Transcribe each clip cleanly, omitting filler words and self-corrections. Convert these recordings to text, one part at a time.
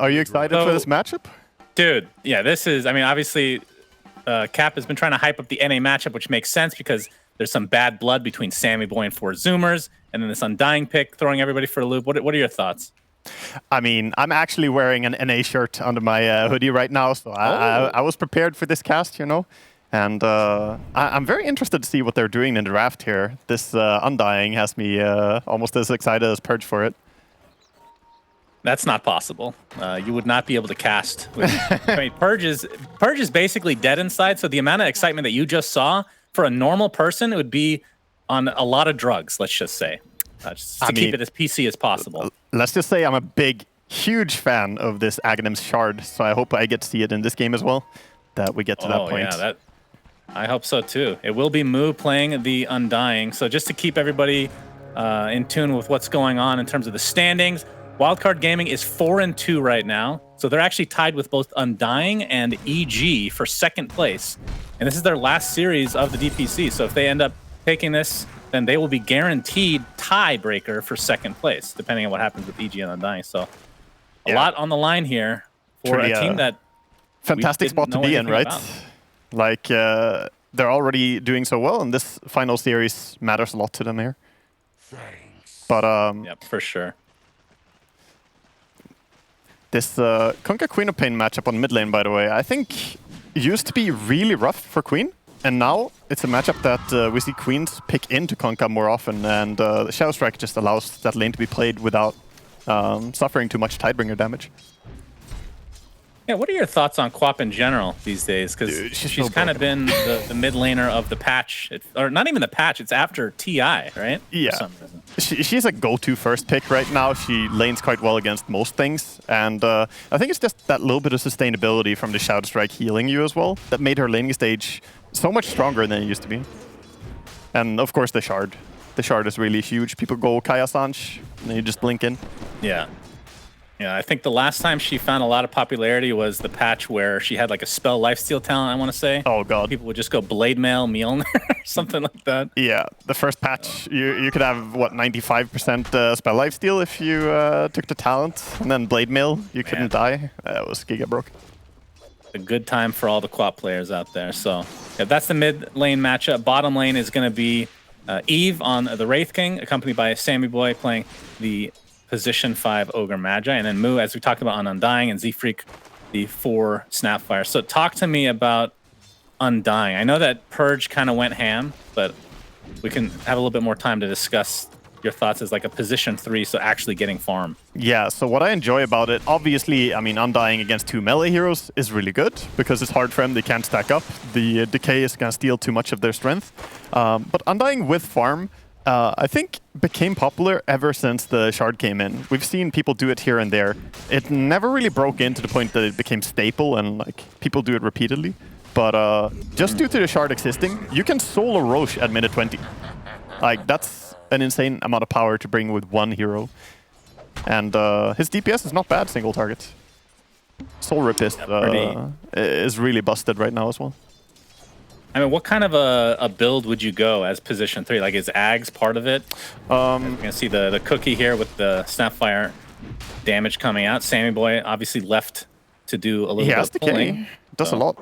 Are you excited for this matchup? Dude, yeah, this is, I mean, obviously, Cap has been trying to hype up the NA matchup, which makes sense because there's some bad blood between Sammy Boy and 4 Zoomers, and then this Undying pick throwing everybody for a loop. What are your thoughts? I mean, I'm actually wearing an NA shirt under my hoodie right now, so I was prepared for this cast, you know? And I'm very interested to see what they're doing in the draft here. This Undying has me almost as excited as Purge for it. That's not possible. You would not be able to cast. I mean, Purge is basically dead inside, so the amount of excitement that you just saw, for a normal person, it would be on a lot of drugs, let's just say. Just to keep it as PC as possible. Let's just say I'm a huge fan of this Aghanim's Shard, so I hope I get to see it in this game as well, that we get to that point. Yeah, I hope so too. It will be Moo playing the Undying, so just to keep everybody in tune with what's going on in terms of the standings, Wildcard Gaming is 4-2 right now, so they're actually tied with both Undying and EG for 2nd place. And this is their last series of the DPC, so if they end up taking this, then they will be guaranteed tiebreaker for 2nd place, depending on what happens with EG and Undying. So a lot on the line here for a team that fantastic spot to be in, right? Like, they're already doing so well, and this final series matters a lot to them here. Thanks. But yep, for sure. This Kunkka Queen of Pain matchup on mid lane, by the way, I think used to be really rough for Queen. And now it's a matchup that we see Queens pick into Kunkka more often, and Shadow Strike just allows that lane to be played without suffering too much Tidebringer damage. Yeah, what are your thoughts on Quap in general these days? Because she's kind of been the mid laner of the patch, or not even the patch, it's after TI, right? Yeah. For some reason. She's a go-to first pick right now. She lanes quite well against most things, and I think it's just that little bit of sustainability from the Shadow Strike healing you as well that made her laning stage so much stronger than it used to be. And of course the Shard. The Shard is really huge. People go Kaya Sanch, and then you just blink in. Yeah. Yeah, I think the last time she found a lot of popularity was the patch where she had like a spell lifesteal talent, I want to say. Oh god. People would just go Blade Mail, Mjolnir, something like that. Yeah, the first patch, you could have, what, 95% spell lifesteal if you took the talent, and then Blade Mail, you couldn't die. That was giga broke. A good time for all the Quap players out there. So yeah, that's the mid lane matchup. Bottom lane is going to be Eve on the Wraith King, accompanied by Sammy Boy playing the position 5 Ogre Magi, and then Moo, as we talked about, on Undying, and Z-Freak, the 4 Snapfire. So talk to me about Undying. I know that Purge kind of went ham, but we can have a little bit more time to discuss your thoughts as like a position 3, so actually getting farm. Yeah, so what I enjoy about it, obviously, I mean, Undying against 2 melee heroes is really good, because it's hard for them, they can't stack up. The Decay is going to steal too much of their strength. But Undying with farm, I think became popular ever since the Shard came in. We've seen people do it here and there. It never really broke in to the point that it became staple and like people do it repeatedly. But just due to the Shard existing, you can solo Roche at minute 20. Like, that's an insane amount of power to bring with one hero. And his DPS is not bad, single target. Soul Rip is really busted right now as well. I mean, what kind of a build would you go as position 3? Like, is Ags part of it? You're gonna see the cookie here with the Snapfire damage coming out. Sammy Boy obviously left to do a little bit of pulling. Does a lot.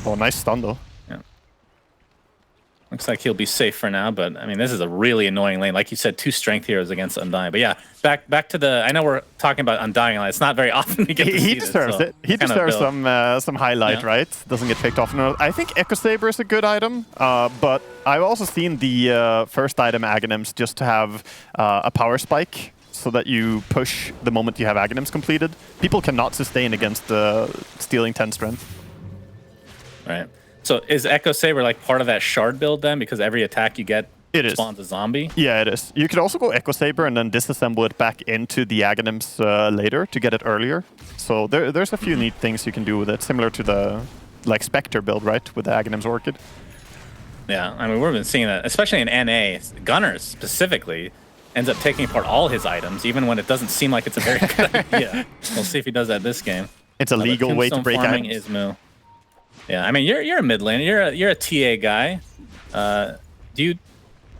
Oh, nice stun though. Yeah. Looks like he'll be safe for now, but I mean, this is a really annoying lane. Like you said, 2 strength heroes against Undying. But yeah, back to the. I know we're talking about Undying. It's not very often we get to see He deserves it. He deserves some highlight, right? Doesn't get picked off. I think Echo Saber is a good item, but I've also seen the first item Aghanims just to have a power spike, so that you push the moment you have Aghanims completed. People cannot sustain against stealing 10 strength. Right. So is Echo Saber like part of that Shard build then? Because every attack you get spawns a zombie? Yeah, it is. You could also go Echo Saber and then disassemble it back into the Aghanims later to get it earlier. So there's a few neat things you can do with it, similar to the like Spectre build, right? With the Aghanims Orchid. Yeah, I mean, we've been seeing that, especially in NA. Gunners specifically ends up taking apart all his items, even when it doesn't seem like it's a very good idea. We'll see if he does that this game. It's a legal way to break items. Is Moo. Yeah, I mean, you're a mid laner. You're a TA guy. Do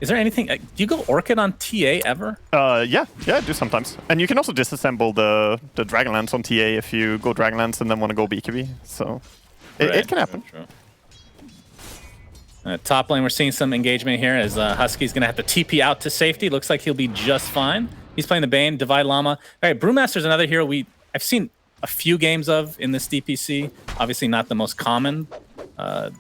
Is there anything? Do you go Orchid on TA ever? Yeah, I do sometimes. And you can also disassemble the Dragonlance on TA if you go Dragonlance and then want to go BKB. So it can happen. True. Top lane, we're seeing some engagement here as Husky's going to have to TP out to safety. Looks like he'll be just fine. He's playing the Bane, Divide Llama. All right, Brewmaster's another hero I've seen a few games of in this DPC. Obviously not the most common.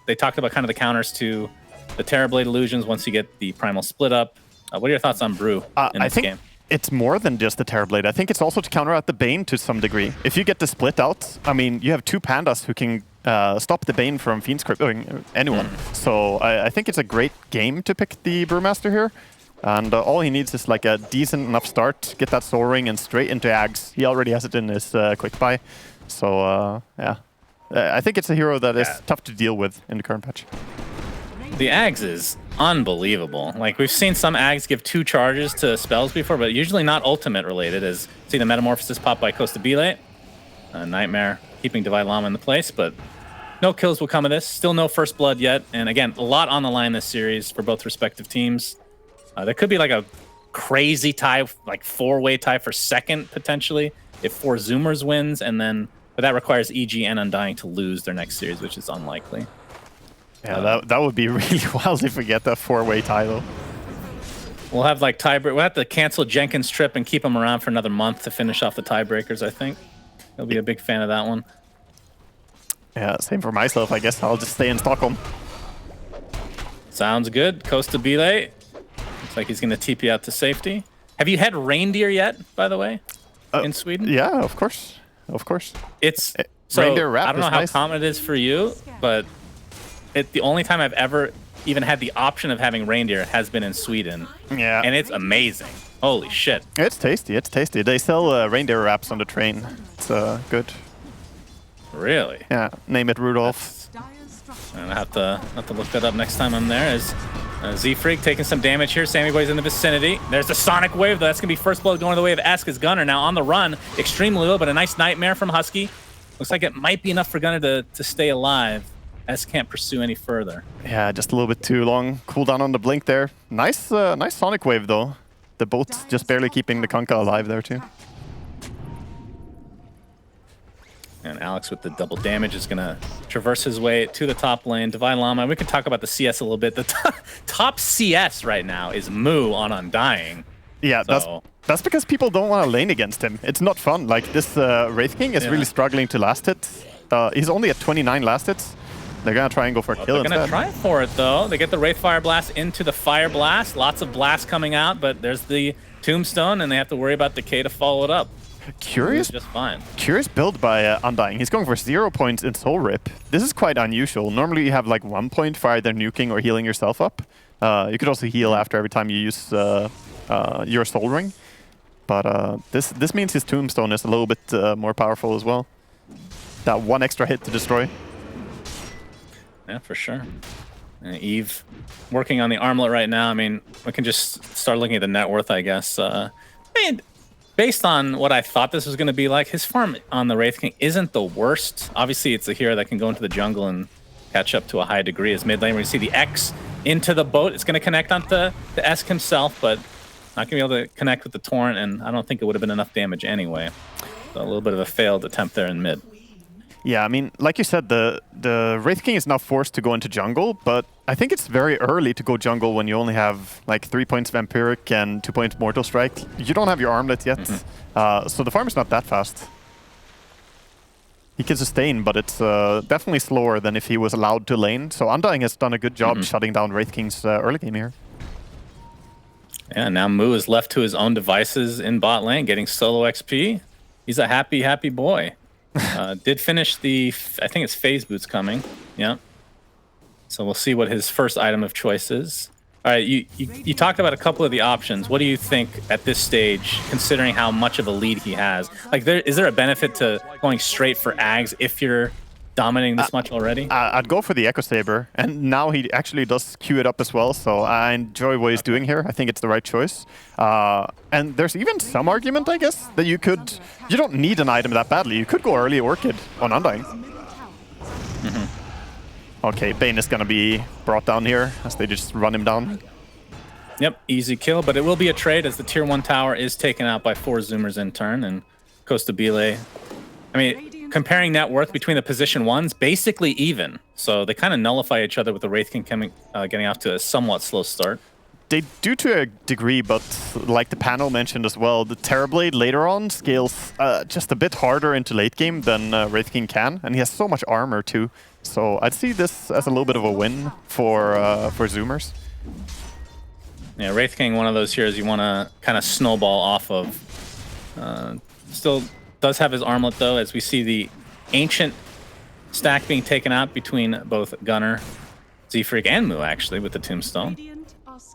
They talked about kind of the counters to the Terrorblade illusions once you get the Primal split up. What are your thoughts on Brew in this game? It's more than just the Terrorblade. I think it's also to counter out the Bane to some degree. If you get the split out, I mean, you have two pandas who can stop the Bane from Fiend Scripting anyone. So I think it's a great game to pick the Brewmaster here. And all he needs is like a decent enough start, get that Soul Ring and straight into Ags. He already has it in his quick buy. So yeah, I think it's a hero that is tough to deal with in the current patch. The Ags is unbelievable. Like, we've seen some Ags give 2 charges to spells before, but usually not ultimate related, as see the Metamorphosis pop by Costa Bile. Nightmare keeping Divide Llama in the place, but no kills will come of this. Still no first blood yet. And again, a lot on the line this series for both respective teams. There could be like a crazy tie, like 4-way tie for second, potentially, if 4 Zoomers wins, and then, but that requires EG and Undying to lose their next series, which is unlikely. Yeah, that would be really wild if we get that 4-way tie, though. We'll have like tiebreak. We'll have to cancel Jenkins' trip and keep him around for another month to finish off the tiebreakers, I think. He'll be a big fan of that one. Yeah, same for myself, I guess. I'll just stay in Stockholm. Sounds good. Costa Bile. Looks like he's going to TP out to safety. Have you had reindeer yet, by the way, in Sweden? Yeah, of course. Of course. It's so, reindeer wrap I don't know how nice. common it is for you, but the only time I've ever even had the option of having reindeer has been in Sweden. Yeah. And it's amazing. Holy shit. It's tasty. It's tasty. They sell reindeer wraps on the train. It's good. Really? Yeah. Name it Rudolph. I have to look that up next time I'm there. As Z-Freak taking some damage here. Sammy Boy's in the vicinity. There's the Sonic Wave, though. That's going to be first blood going the way of Aska's Gunner. Now on the run. Extremely low, but a nice Nightmare from Husky. Looks like it might be enough for Gunner to stay alive. S can't pursue any further. Yeah, just a little bit too long. Cooldown on the blink there. Nice nice Sonic Wave, though. The boat's just barely keeping the Kunkka alive there, too. And Alex with the double damage is going to traverse his way to the top lane. Divine Llama, we can talk about the CS a little bit. The top CS right now is Moo on Undying. Yeah, so. that's because people don't want to lane against him. It's not fun. Like, this Wraith King is really struggling to last hit. He's only at 29 last hits. They're going to try and go for a kill instead. They're going to try for it, though. They get the Wraith Fire Blast into the Fire Blast. Lots of blasts coming out, but there's the Tombstone, and they have to worry about Decay to follow it up. Curious, just fine. Curious build by Undying. He's going for 0 points in Soul Rip. This is quite unusual. Normally you have like 1 point for either nuking or healing yourself up. You could also heal after every time you use your Soul Ring. But this means his Tombstone is a little bit more powerful as well. That 1 extra hit to destroy. Yeah, for sure. Eve working on the armlet right now. I mean, we can just start looking at the net worth, I guess. I mean, based on what I thought this was going to be like, his farm on the Wraith King isn't the worst. Obviously, it's a hero that can go into the jungle and catch up to a high degree as mid lane. Where you see the X into the boat. It's going to connect onto the Esk himself, but not going to be able to connect with the Torrent, and I don't think it would have been enough damage anyway. So a little bit of a failed attempt there in mid. Yeah, I mean, like you said, the Wraith King is now forced to go into jungle, but I think it's very early to go jungle when you only have like 3 points Vampiric and 2 points Mortal Strike. You don't have your armlet yet, so the farm is not that fast. He can sustain, but it's definitely slower than if he was allowed to lane. So Undying has done a good job shutting down Wraith King's early game here. Yeah, now Moo is left to his own devices in bot lane, getting solo XP. He's a happy, happy boy. Did finish the, I think it's Phase Boots coming. Yeah. So we'll see what his first item of choice is. All right, you talked about a couple of the options. What do you think at this stage, considering how much of a lead he has? Like, is there a benefit to going straight for Ags if you're dominating this much already? I'd go for the Echo Saber, and now he actually does queue it up as well, so I enjoy what he's doing here. I think it's the right choice. And there's even some argument, I guess, that you don't need an item that badly. You could go early Orchid on Undying. Okay, Bane is going to be brought down here as they just run him down. Yep, easy kill, but it will be a trade as the tier 1 tower is taken out by 4 Zoomers in turn, and Costa Bile. I mean, comparing net worth between the position 1s, basically even. So they kind of nullify each other with the Wraith King getting off to a somewhat slow start. They do to a degree, but like the panel mentioned as well, the Terrorblade later on scales just a bit harder into late game than Wraith King can, and he has so much armor too. So I'd see this as a little bit of a win for Zoomers. Yeah, Wraith King, one of those heroes you want to kind of snowball off of. Still does have his armlet though, as we see the ancient stack being taken out between both Gunnar, Z-Freak, and Moo actually with the Tombstone.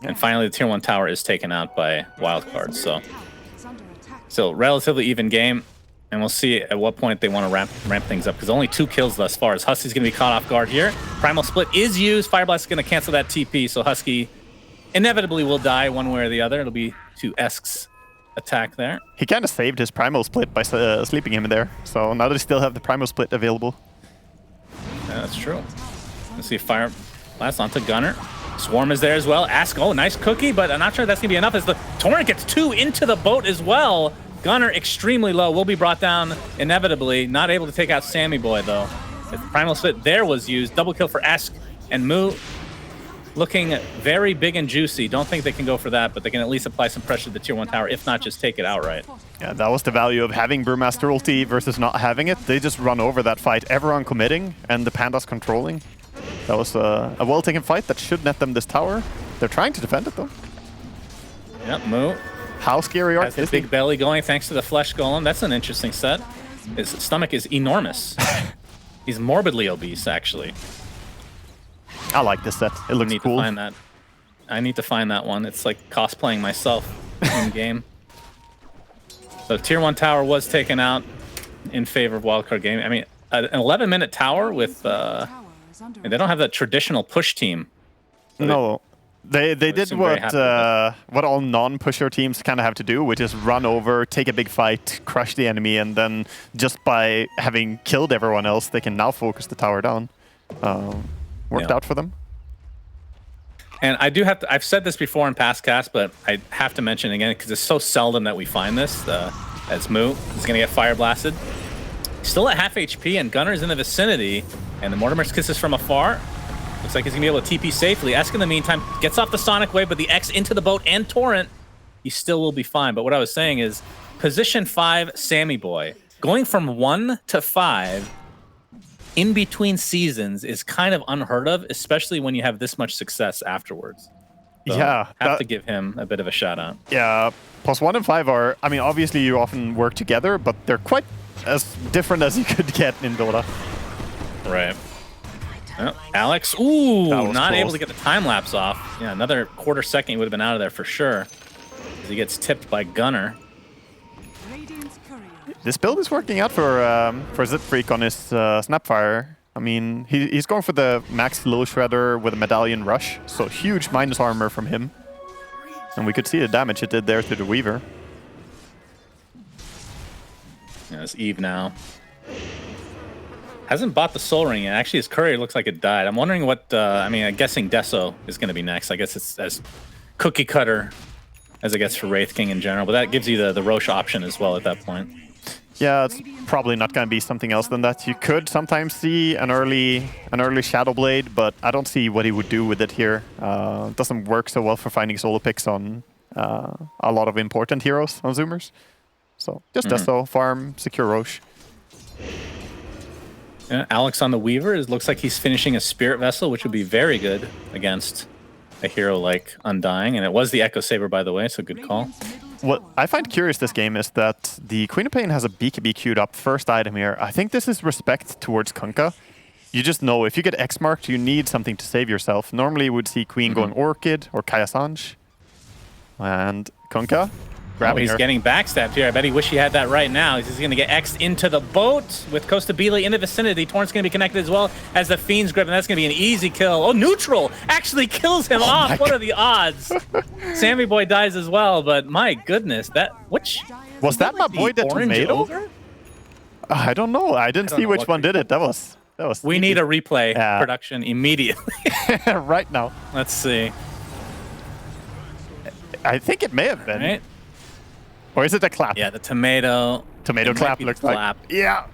And finally, the tier 1 tower is taken out by Wildcard. So still relatively even game. And we'll see at what point they want to ramp things up, because only 2 kills thus far, as Husky's going to be caught off guard here. Primal Split is used. Fireblast is going to cancel that TP, so Husky inevitably will die one way or the other. It'll be to Esk's attack there. He kind of saved his Primal Split by sleeping him in there. So now they still have the Primal Split available. Yeah, that's true. Let's see, Fireblast onto Gunnar. Swarm is there as well. Ask, oh, nice cookie, but I'm not sure that's going to be enough as the Torrent gets 2 into the boat as well. Gunnar extremely low, will be brought down inevitably. Not able to take out Sammy Boy, though. The Primal Split there was used. Double kill for Ask and Moo. Looking very big and juicy. Don't think they can go for that, but they can at least apply some pressure to the tier 1 tower, if not just take it outright. Yeah, that was the value of having Brewmaster ulti versus not having it. They just run over that fight, everyone committing, and the Pandas controlling. That was a well-taken fight that should net them this tower. They're trying to defend it, though. Yep, Moo. How scary are Has the big belly going thanks to the Flesh Golem. That's an interesting set. His stomach is enormous. He's morbidly obese, actually. I like this set. It looks cool. To find that. I need to find that one. It's like cosplaying myself in game. So tier 1 tower was taken out in favor of Wildcard Gaming. I mean, an 11-minute tower with... they don't have that traditional push team. So no. They did what all non-pusher teams kind of have to do, which is run over, take a big fight, crush the enemy, and then just by having killed everyone else, they can now focus the tower down. Worked out for them. And I do have to, I've said this before in past casts, but I have to mention it again because it's so seldom that we find this. As Moo is going to get fire blasted. Still at half HP, and Gunnar's in the vicinity, and the Mortimer's kisses from afar. Looks like he's going to be able to TP safely. Esk in the meantime gets off the Sonic Wave, but the X into the boat and Torrent, he still will be fine. But what I was saying is, position 5 Sammy Boy, going from 1 to 5 in between seasons is kind of unheard of, especially when you have this much success afterwards. So yeah. Have to give him a bit of a shout out. Yeah, plus 1 and 5 are, I mean, obviously you often work together, but they're quite as different as you could get in Dota. Right. Oh, Alex, ooh, not close. able to get the time lapse off. Yeah, another quarter second he would have been out of there for sure. As he gets tipped by Gunnar. This build is working out for Z-Freak on his Snapfire. I mean, he's going for the max low shredder with a medallion rush, so huge minus armor from him. And we could see the damage it did there to the Weaver. Yeah, it's Eve now. Hasn't bought the Soul Ring yet. Actually, his courier looks like it died. I'm wondering what, I mean, I'm guessing Deso is going to be next. I guess it's as cookie cutter as it gets for Wraith King in general, but that gives you the Roche option as well at that point. Yeah, it's probably not going to be something else than that. You could sometimes see an early Shadow Blade, but I don't see what he would do with it here. It doesn't work so well for finding solo picks on a lot of important heroes on Zoomers. So just Deso, farm, secure Roche. Yeah, Alex on the Weaver, it looks like he's finishing a Spirit Vessel, which would be very good against a hero like Undying. And it was the Echo Saber, by the way, so good call. What I find curious this game is that the Queen of Pain has a BKB queued up first item here. I think this is respect towards Kunkka. You just know if you get X marked, you need something to save yourself. Normally you would see Queen going Orchid or Kaya Sanj. And Kunkka grabbing he's her. getting backstabbed here. I bet he wish he had that right now. He's going to get X'd into the boat with Costa Bile in the vicinity. Torrent's going to be connected as well as the Fiend's grip, and that's going to be an easy kill. Oh, neutral actually kills him off. What are the odds? Sammy Boy dies as well, but my goodness, was that my boy the tomato? I don't know. I didn't see which one did it. That was we need a replay production immediately. Right now. Let's see. I think it may have been. Right? Or is it a clap? Yeah, the tomato. Tomato clap looks like. Yeah.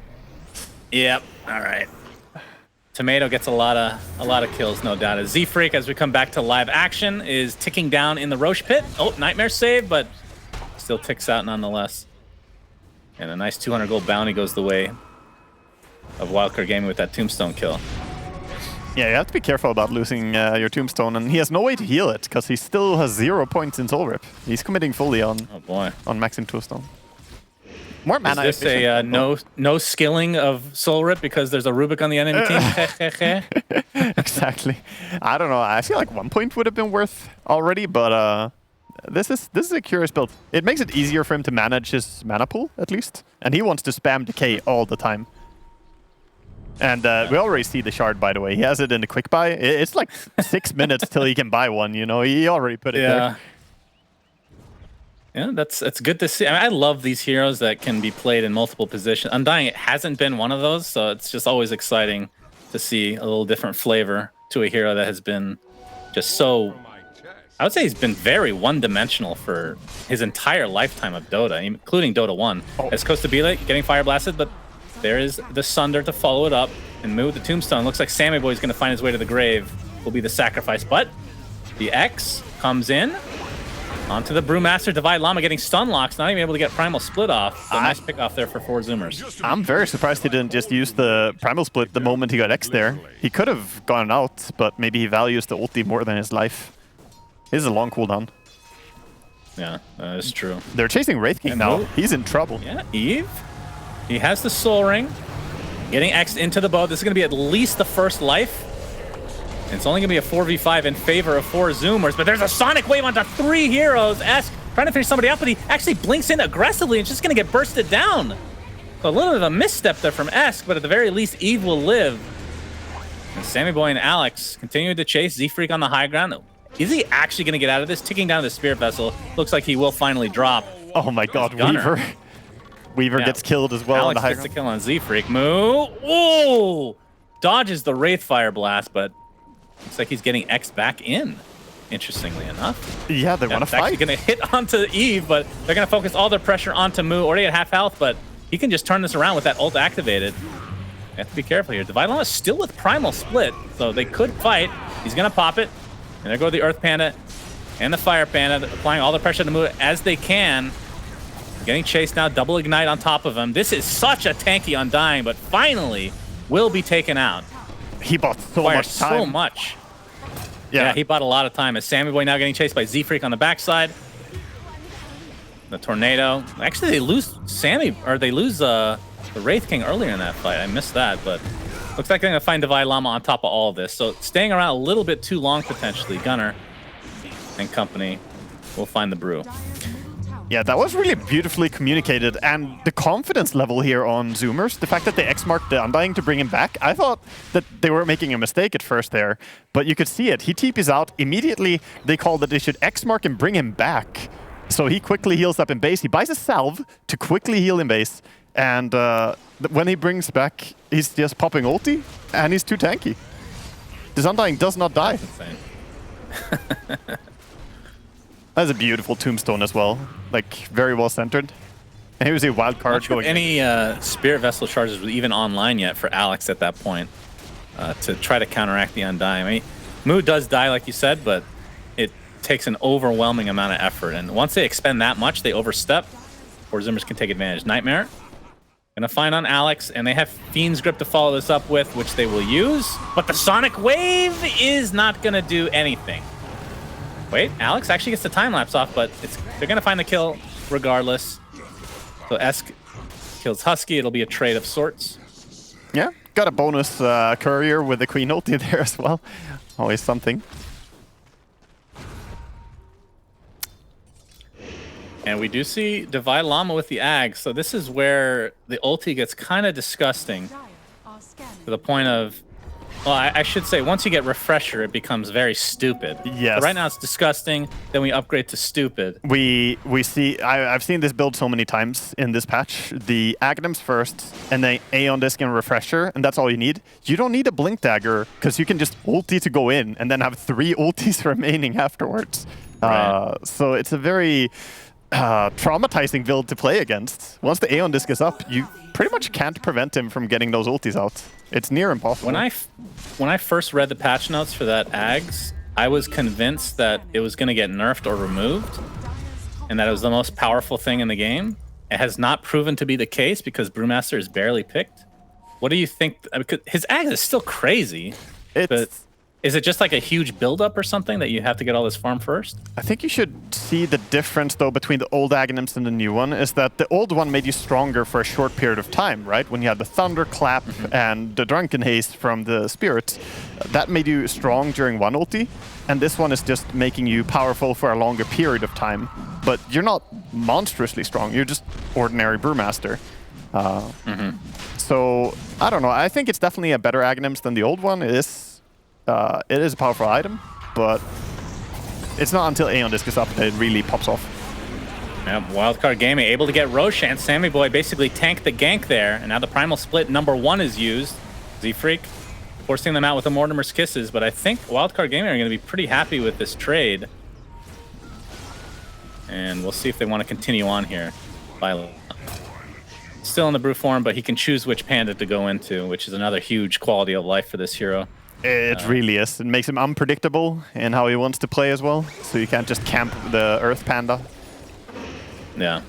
Yep. All right. Tomato gets a lot of kills, no doubt. As Z-Freak, as we come back to live action, is ticking down in the Roche pit. Oh, Nightmare save, but still ticks out nonetheless. And a nice 200 gold bounty goes the way of Wildcard Gaming with that tombstone kill. Yeah, you have to be careful about losing your tombstone, and he has no way to heal it because he still has 0 points in soul rip. He's committing fully on maxing tombstone. More mana. Is this a no skilling of soul rip because there's a Rubik on the enemy team? Exactly. I don't know. I feel like 1 point would have been worth already, but this is a curious build. It makes it easier for him to manage his mana pool at least, and he wants to spam decay all the time. And we already see the shard, by the way. He has it in the quick buy. It's like 6 minutes till he can buy one. You know, he already put it there. Yeah, that's good to see. I mean, I love these heroes that can be played in multiple positions. Undying, it hasn't been one of those, so it's just always exciting to see a little different flavor to a hero that has been just so... I would say he's been very one-dimensional for his entire lifetime of Dota, including Dota 1. As Costa Bile getting fire blasted, but there is the Sunder to follow it up and move the tombstone. Looks like Sammy Boy is going to find his way to the grave. Will be the sacrifice, but the X comes in. Onto the Brewmaster, Divide Llama getting stun locks, not even able to get Primal Split off. So nice pick off there for 4 Zoomers. I'm very surprised he didn't just use the Primal Split the moment he got X there. He could have gone out, but maybe he values the ulti more than his life. This is a long cooldown. Yeah, that is true. They're chasing Wraith King now. He's in trouble. Yeah, Eve. He has the Soul Ring. Getting X'd into the bow. This is going to be at least the first life. It's only going to be a 4v5 in favor of 4 Zoomers, but there's a Sonic Wave onto 3 heroes. Esk trying to finish somebody up, but he actually blinks in aggressively and just going to get bursted down. So a little bit of a misstep there from Esk, but at the very least, Eve will live. And Sammy Boy and Alex continue to chase Z-Freak on the high ground. Is he actually going to get out of this? Ticking down the Spirit Vessel. Looks like he will finally drop. Oh my god, Weaver. Weaver gets killed as well. Alex on the high gets the kill on Z-Freak. Moo. Whoa! Dodges the Wraith Fire Blast, but looks like he's getting X back in, interestingly enough. Yeah, they want to fight. Actually going to hit onto Eve, but they're going to focus all their pressure onto Moo. Already at half health, but he can just turn this around with that ult activated. You have to be careful here. Divide Llama is still with Primal Split, so they could fight. He's going to pop it. And there go the Earth Panda and the Fire Panda, applying all the pressure to Moo as they can. Getting chased now, double ignite on top of him. This is such a tanky Undying, but finally will be taken out. He bought so much time. So much. Yeah, he bought a lot of time. As Sammy Boy now getting chased by Z-Freak on the backside. The Tornado. Actually, they lose Sammy, or they lose the Wraith King earlier in that fight. I missed that, but looks like they're going to find Divide Llama on top of all of this. So staying around a little bit too long, potentially. Gunner and company will find the brew. Yeah, that was really beautifully communicated, and the confidence level here on Zoomers, the fact that they X-marked the Undying to bring him back, I thought that they were making a mistake at first there, but you could see it. He TPs out. Immediately, they called that they should X-mark and bring him back. So he quickly heals up in base. He buys a salve to quickly heal in base, and when he brings back, he's just popping ulti, and he's too tanky. This Undying does not die. That's insane. That's a beautiful tombstone as well. Like, very well centered. And here's a wild card going. Any Spirit Vessel charges were even online yet for Alex at that point to try to counteract the Undying. I mean, Moo does die, like you said, but it takes an overwhelming amount of effort. And once they expend that much, they overstep. Or Zoomers can take advantage. Nightmare gonna find on Alex, and they have Fiend's Grip to follow this up with, which they will use. But the Sonic Wave is not gonna do anything. Wait, Alex actually gets the time lapse off, but they're gonna find the kill regardless. So Esk kills Husky. It'll be a trade of sorts. Yeah, got a bonus courier with the Queen ulti there as well. Always something. And we do see Divide Llama with the Ag. So this is where the ulti gets kind of disgusting. To the point of Well, I should say, once you get Refresher, it becomes very stupid. Yes. So right now it's disgusting. Then we upgrade to stupid. We see. I've seen this build so many times in this patch. The Aghanims first, and then Aeon Disc and Refresher, and that's all you need. You don't need a Blink Dagger, because you can just ulti to go in, and then have 3 ultis remaining afterwards. Right. So it's a very traumatizing build to play against. Once the Aeon Disc is up, you pretty much can't prevent him from getting those ultis out. It's near impossible. When I first read the patch notes for that Ags, I was convinced that it was going to get nerfed or removed, and that it was the most powerful thing in the game. It has not proven to be the case because Brewmaster is barely picked. What do you think? His Ags is still crazy, but is it just like a huge buildup or something that you have to get all this farm first? I think you should see the difference, though, between the old Aghanims and the new one, is that the old one made you stronger for a short period of time, right? When you had the Thunderclap and the Drunken Haste from the Spirits, that made you strong during one ulti, and this one is just making you powerful for a longer period of time. But you're not monstrously strong, you're just ordinary Brewmaster. So, I don't know, I think it's definitely a better Aghanims than the old one. It is a powerful item, but it's not until Aeon Disc is up that it really pops off. Yeah, Wildcard Gaming able to get Roshan. Sammy Boy basically tanked the gank there, and now the Primal Split #1 is used. Z-Freak forcing them out with the Mortimer's Kisses, but I think Wildcard Gaming are going to be pretty happy with this trade. And we'll see if they want to continue on here. Still in the brew form, but he can choose which panda to go into, which is another huge quality of life for this hero. It really is. It makes him unpredictable in how he wants to play as well. So you can't just camp the Earth Panda. Yeah.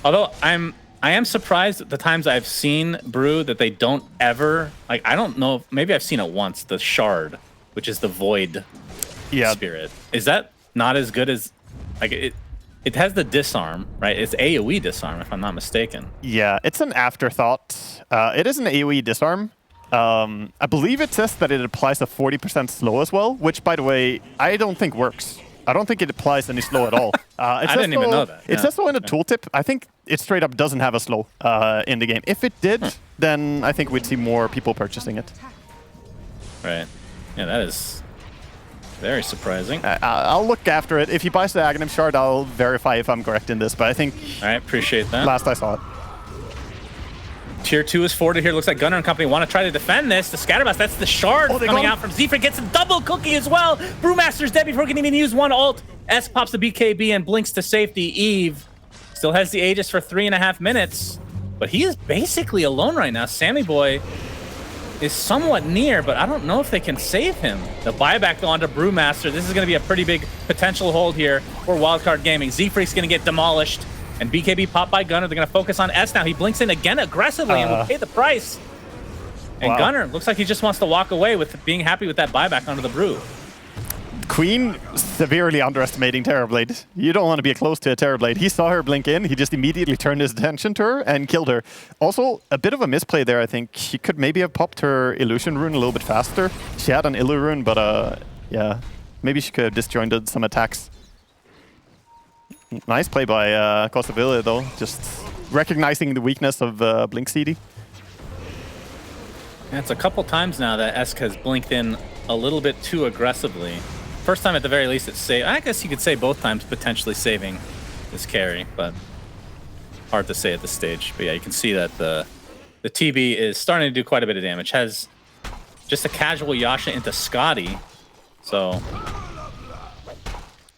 Although I am surprised at the times I've seen Brew that they don't ever, like, I don't know, maybe I've seen it once, the Shard, which is the Void Spirit. Is that not as good as, like, it has the disarm, right? It's AoE disarm, if I'm not mistaken. Yeah, it's an afterthought. It is an AoE disarm. I believe it says that it applies a 40% slow as well, which, by the way, I don't think works. I don't think it applies any slow at all. I didn't even know that. It says so in the tooltip. I think it straight up doesn't have a slow in the game. If it did, then I think we'd see more people purchasing it. Right. Yeah, that is very surprising. I'll look after it. If he buys the Aghanim Shard, I'll verify if I'm correct in this, but I think... All right, appreciate that. Last I saw it. Tier 2 is forwarded here. Looks like Gunnar and company want to try to defend this. The Scatterblast, that's the shard coming out from Z-Freak. Gets a double cookie as well. Brewmaster's dead before he can even use one ult. S pops the BKB and blinks to safety. Eve still has the Aegis for 3.5 minutes, but he is basically alone right now. Sammy Boy is somewhat near, but I don't know if they can save him. The buyback onto Brewmaster. This is going to be a pretty big potential hold here for Wildcard Gaming. Z-Freak's going to get demolished. And BKB popped by Gunnar. They're going to focus on S now. He blinks in again aggressively and will pay the price. And Gunnar looks like he just wants to walk away with being happy with that buyback onto the Brew. Queen severely underestimating Terrorblade. You don't want to be close to a Terrorblade. He saw her blink in. He just immediately turned his attention to her and killed her. Also, a bit of a misplay there, I think. She could maybe have popped her Illusion Rune a little bit faster. She had an Illu Rune, but yeah, maybe she could have disjointed some attacks. Nice play by Costabile, though. Just recognizing the weakness of Blink CD. Yeah, it's a couple times now that Esk has blinked in a little bit too aggressively. First time, at the very least, it's saved. I guess you could say both times potentially saving this carry, but hard to say at this stage. But yeah, you can see that the TB is starting to do quite a bit of damage. Has just a casual Yasha into Scotty, so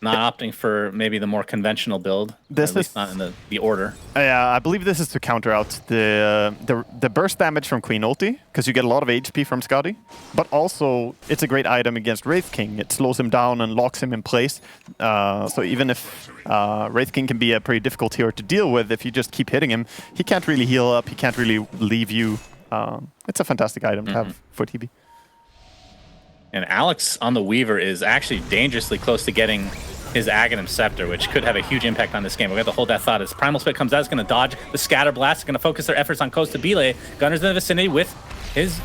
not opting for maybe the more conventional build. This at least not in the order. Yeah, I believe this is to counter out the burst damage from Queen ulti, because you get a lot of HP from Scotty. But also, it's a great item against Wraith King. It slows him down and locks him in place. So even if Wraith King can be a pretty difficult hero to deal with, if you just keep hitting him, he can't really heal up, he can't really leave you. It's a fantastic item to have for TB. And Alex on the Weaver is actually dangerously close to getting his Aghanim Scepter, which could have a huge impact on this game. We're going to hold that thought as Primal Spit comes out. It's going to dodge the Scatter Blast. It's going to focus their efforts on Costabile. Gunner's in the vicinity with his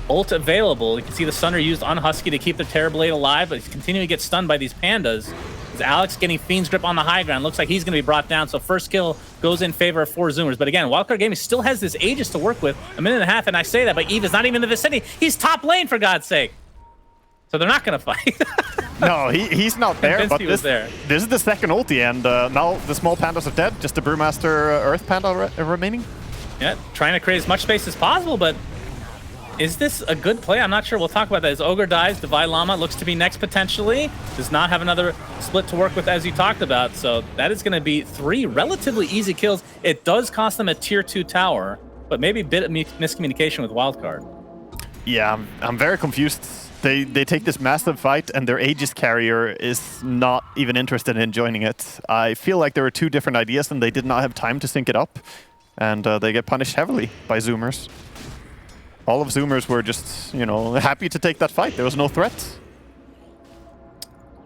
ult available. You can see the Stunner used on Husky to keep the Terrorblade alive, but he's continuing to get stunned by these pandas. As Alex getting Fiend's Grip on the high ground. Looks like he's going to be brought down. So first kill goes in favor of 4 Zoomers. But again, Wildcard Gaming still has this Aegis to work with. A minute and a half, and I say that, but Eve is not even in the vicinity. He's top lane, for God's sake. So they're not going to fight. No, he's not there, but this is the second ulti, and now the small pandas are dead. Just the Brewmaster Earth Panda remaining. Yeah, trying to create as much space as possible, but is this a good play? I'm not sure. We'll talk about that. As Ogre dies, Divide Llama looks to be next potentially. Does not have another split to work with, as you talked about. So that is going to be 3 relatively easy kills. It does cost them a tier 2 tower, but maybe a bit of miscommunication with Wildcard. Yeah, I'm very confused. They take this massive fight, and their Aegis carrier is not even interested in joining it. I feel like there were 2 different ideas, and they did not have time to sync it up. And they get punished heavily by Zoomers. All of Zoomers were just, you know, happy to take that fight. There was no threat.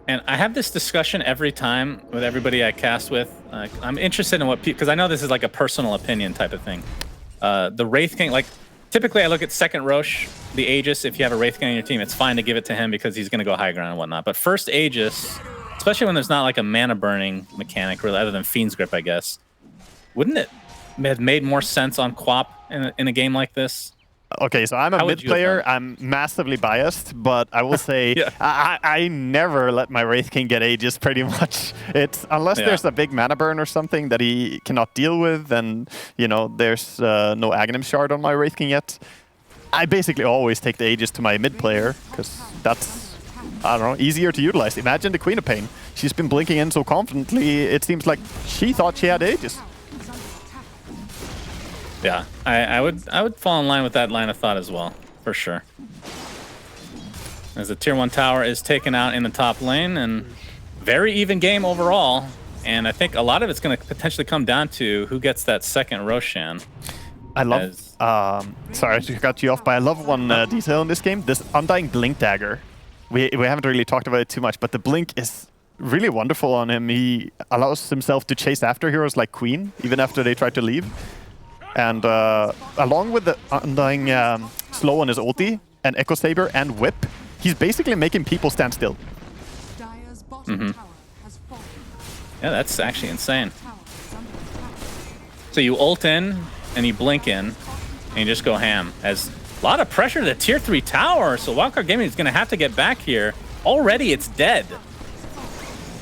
And I have this discussion every time with everybody I cast with. I'm interested in what people, because I know this is like a personal opinion type of thing. The Wraith King, like, typically I look at second Roche, the Aegis. If you have a Wraith King on your team, it's fine to give it to him because he's going to go high ground and whatnot. But first Aegis, especially when there's not like a mana burning mechanic, really, other than Fiend's Grip, I guess, wouldn't it have made more sense on Quap in a game like this? Okay, so I'm a mid player. I'm massively biased, but I will say yeah. I never let my Wraith King get Aegis pretty much. It's unless there's a big mana burn or something that he cannot deal with, and you know there's no Aghanim Shard on my Wraith King yet. I basically always take the Aegis to my mid player because that's, I don't know, easier to utilize. Imagine the Queen of Pain. She's been blinking in so confidently. It seems like she thought she had Aegis. Yeah, I would fall in line with that line of thought as well, for sure. As the tier 1 tower is taken out in the top lane, and very even game overall. And I think a lot of it's going to potentially come down to who gets that second Roshan. I love, sorry to cut you off, but I love one detail in this game, this Undying Blink Dagger. We haven't really talked about it too much, but the Blink is really wonderful on him. He allows himself to chase after heroes like Queen, even after they try to leave. And along with the Undying slow on his ulti, and Echo Saber, and Whip, he's basically making people stand still. Mm-hmm. Yeah, that's actually insane. So you ult in, and you blink in, and you just go ham. As a lot of pressure to the tier 3 tower, so Wildcard Gaming is going to have to get back here. Already it's dead.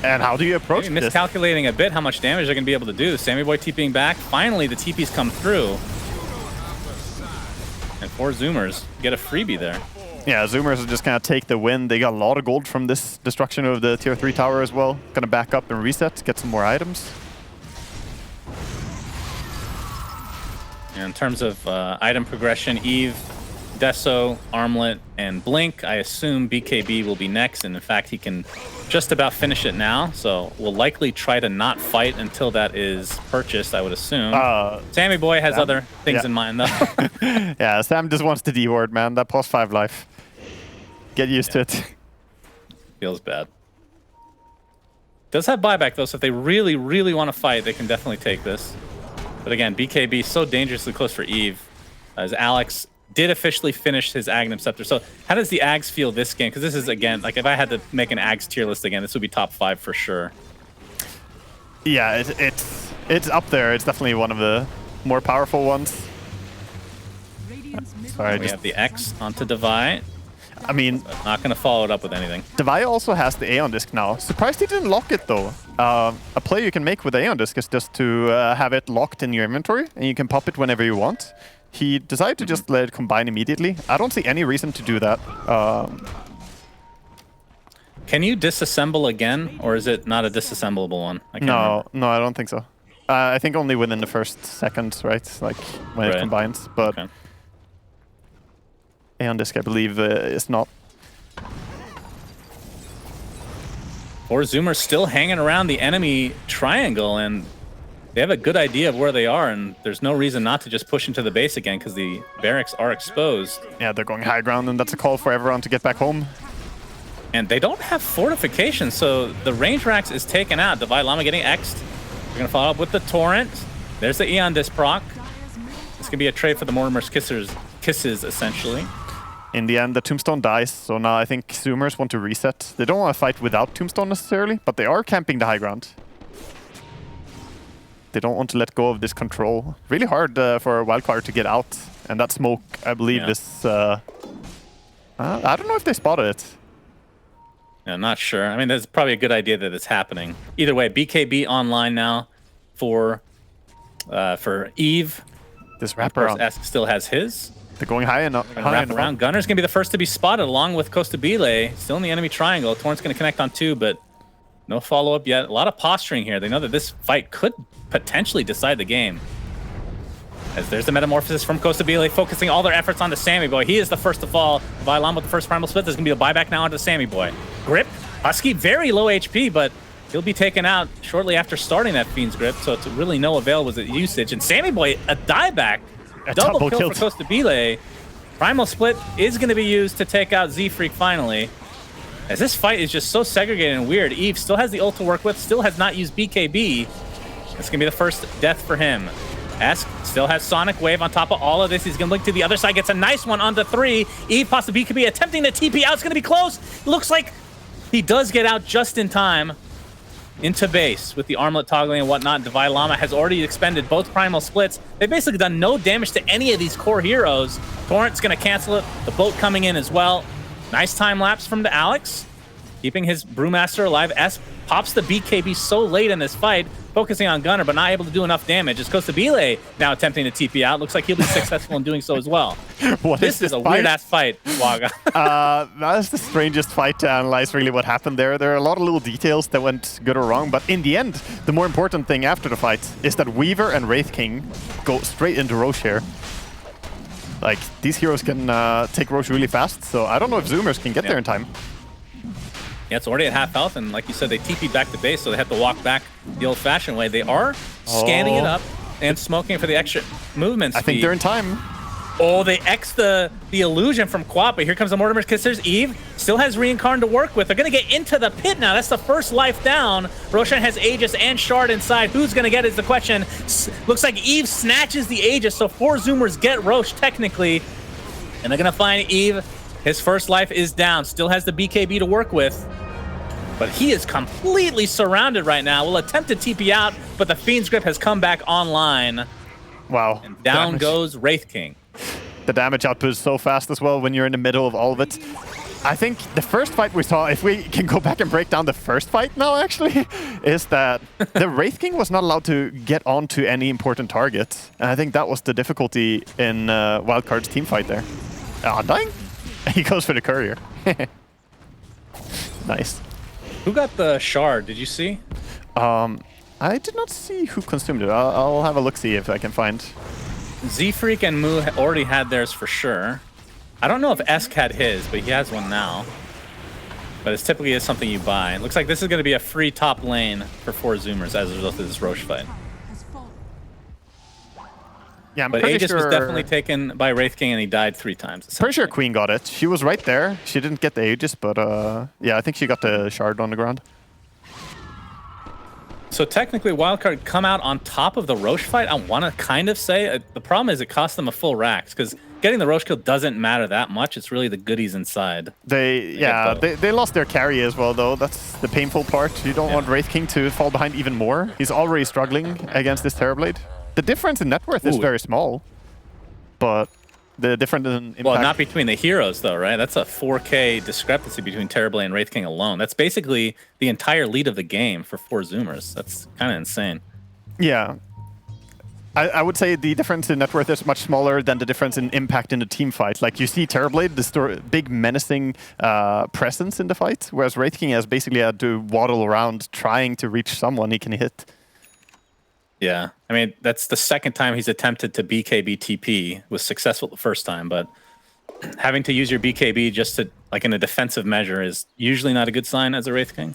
And how do you approach Maybe miscalculating this? a bit how much damage they're going to be able to do. Sammy Boy TPing back. Finally, the TPs come through. And 4 Zoomers get a freebie there. Yeah, Zoomers are just going to take the win. They got a lot of gold from this destruction of the tier 3 tower as well. Going to back up and reset, get some more items. And in terms of item progression, Eve, Deso, Armlet, and Blink, I assume BKB will be next. And in fact, he can just about finish it now. So we'll likely try to not fight until that is purchased, I would assume. Sammy Boy has other things in mind, though. Yeah, Sam just wants the D-word, man. That plus 5 life. Get used to it. Feels bad. Does have buyback, though, so if they really, really want to fight, they can definitely take this. But again, BKB so dangerously close for Eve, as Alex did officially finish his Aghanim Scepter. So how does the Ags feel this game? Because this is, again, like if I had to make an Ags tier list again, this would be top 5 for sure. Yeah, it's up there. It's definitely one of the more powerful ones. Sorry, we have the X onto Devi. I mean, not going to follow it up with anything. Devi also has the Aeon Disc now. Surprised he didn't lock it though. A play you can make with the Aeon Disc is just to have it locked in your inventory, and you can pop it whenever you want. He decided to just let it combine immediately. I don't see any reason to do that. Can you disassemble again, or is it not a disassemblable one? No, I don't think so. I think only within the first seconds, right? Like when it combines. But Aeon Disc, I believe, is not. 4 Zoomers still hanging around the enemy triangle, and they have a good idea of where they are, and there's no reason not to just push into the base again because the barracks are exposed. Yeah, they're going high ground, and that's a call for everyone to get back home. And they don't have fortifications, so the range racks is taken out. Divide Llama getting X'd. We're going to follow up with the Torrent. There's the Aeon Disc proc. This could be a trade for the Mortimer's kisses, essentially. In the end, the Tombstone dies, so now I think Zoomers want to reset. They don't want to fight without Tombstone necessarily, but they are camping the high ground. They don't want to let go of this control. Really hard for Wildcard to get out. And that smoke, I believe, is... I don't know if they spotted it. Yeah, I'm not sure. I mean, that's probably a good idea that it's happening. Either way, BKB online now for Eve. This wraparound. Esk still has his. They're going high enough. Wrap around. Gunner's going to be the first to be spotted along with Costabile. Still in the enemy triangle. Torrent's going to connect on 2, but no follow-up yet. A lot of posturing here. They know that this fight could potentially decide the game. As there's the metamorphosis from Costabile, focusing all their efforts on the Sammy Boy. He is the first to fall. Vylon with the first primal split. There's going to be a buyback now onto the Sammy Boy. Grip. Husky, very low HP, but he'll be taken out shortly after starting that Fiend's Grip, so it's really no avail was it usage. And Sammy Boy, a dieback. Double kill for Costabile. Primal Split is going to be used to take out Z-Freak finally. As this fight is just so segregated and weird. Eve still has the ult to work with, still has not used BKB. It's going to be the first death for him. Esk still has Sonic Wave on top of all of this. He's going to link to the other side, gets a nice one onto 3. Eve possibly BKB attempting to TP out. It's going to be close. Looks like he does get out just in time into base with the armlet toggling and whatnot. Divide Llama has already expended both primal splits. They've basically done no damage to any of these core heroes. Torrent's going to cancel it. The boat coming in as well. Nice time lapse from the Alex, keeping his Brewmaster alive. S pops the BKB so late in this fight, focusing on Gunner, but not able to do enough damage. It's Costabile now attempting to TP out. Looks like he'll be successful in doing so as well. This is a weird-ass fight, Waga. That's the strangest fight to analyze, really, what happened there. There are a lot of little details that went good or wrong, but in the end, the more important thing after the fight is that Weaver and Wraith King go straight into Roche here. Like, these heroes can take Roche really fast, so I don't know if Zoomers can get there in time. Yeah, it's already at half health, and like you said, they TP'd back to base, so they have to walk back the old-fashioned way. They are scanning it up and smoking for the extra movement speed. I think they're in time. Oh, they X the illusion from Quap, but here comes the Mortimer Kissers. Eve still has Reincarn to work with. They're going to get into the pit now. That's the first life down. Roshan has Aegis and Shard inside. Who's going to get is the question. Looks like Eve snatches the Aegis, so 4 Zoomers get Roche technically. And they're going to find Eve. His first life is down. Still has the BKB to work with. But he is completely surrounded right now. Will attempt to TP out, but the Fiend's Grip has come back online. Wow. And down goes Wraith King. The damage output is so fast as well when you're in the middle of all of it. I think the first fight we saw, if we can go back and break down the first fight now, actually, is that the Wraith King was not allowed to get onto any important target. And I think that was the difficulty in Wildcard's team fight there. Undying? He goes for the courier. Nice. Who got the shard? Did you see? I did not see who consumed it. I'll have a look-see if I can find. Z-Freak and Moo already had theirs for sure. I don't know if Esk had his, but he has one now. But it's typically is something you buy. It looks like this is going to be a free top lane for 4 Zoomers as a result of this Roche fight. Yeah, I'm but pretty Aegis sure... was definitely taken by Wraith King, and he died 3 times. Pretty sure Queen got it. She was right there. She didn't get the Aegis, but yeah, I think she got the shard on the ground. So technically, Wildcard come out on top of the Roche fight. I want to kind of say the problem is it cost them a full racks because getting the Roche kill doesn't matter that much. It's really the goodies inside. They lost their carry as well, though. That's the painful part. You don't want Wraith King to fall behind even more. He's already struggling against this Terrorblade. The difference in net worth is very small, but the difference in impact... Well, not between the heroes, though, right? That's a 4K discrepancy between Terrorblade and Wraith King alone. That's basically the entire lead of the game for 4 Zoomers. That's kind of insane. Yeah. I would say the difference in net worth is much smaller than the difference in impact in the team fight. Like, you see Terrorblade, this big menacing presence in the fight, whereas Wraith King has basically had to waddle around trying to reach someone he can hit. Yeah, I mean, that's the second time he's attempted to BKB TP. Was successful the first time, but having to use your BKB just to, like, in a defensive measure is usually not a good sign as a Wraith King.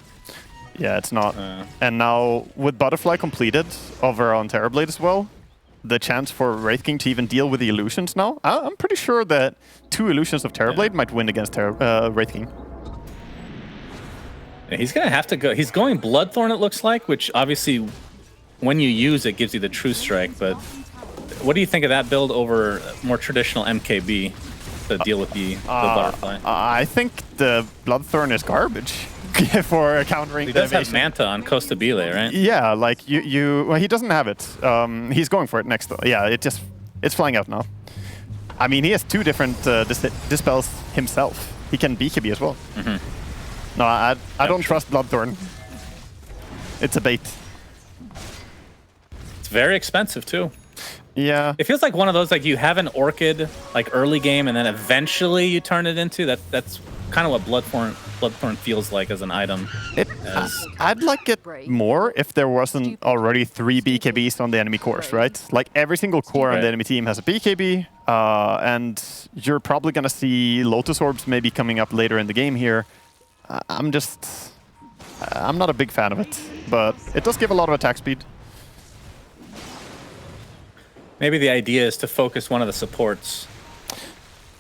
Yeah, it's not. And now, with Butterfly completed over on Terrorblade as well, the chance for Wraith King to even deal with the illusions now, I'm pretty sure that 2 illusions of Terrorblade might win against Wraith King. Yeah, he's going to have to go. He's going Bloodthorn, it looks like, which obviously... when you use it, gives you the true strike, but what do you think of that build over more traditional MKB to deal with the Butterfly? I think the Bloodthorn is garbage. for countering. He does the have Manta on Costa Bile, right? Yeah, like well, he doesn't have it. He's going for it next though. Yeah, it's flying out now. I mean, he has 2 different dispels himself. He can BKB as well. No, I don't trust Bloodthorn. It's a bait. It's very expensive too. Yeah. It feels like one of those, like you have an Orchid like early game and then eventually you turn it into that's kind of what Bloodthorn feels like as an item. I'd like it more if there wasn't already 3 BKBs on the enemy cores, right? Like every single core on the enemy team has a BKB, and you're probably gonna see Lotus Orbs maybe coming up later in the game here. I'm not a big fan of it, but it does give a lot of attack speed. Maybe the idea is to focus one of the supports.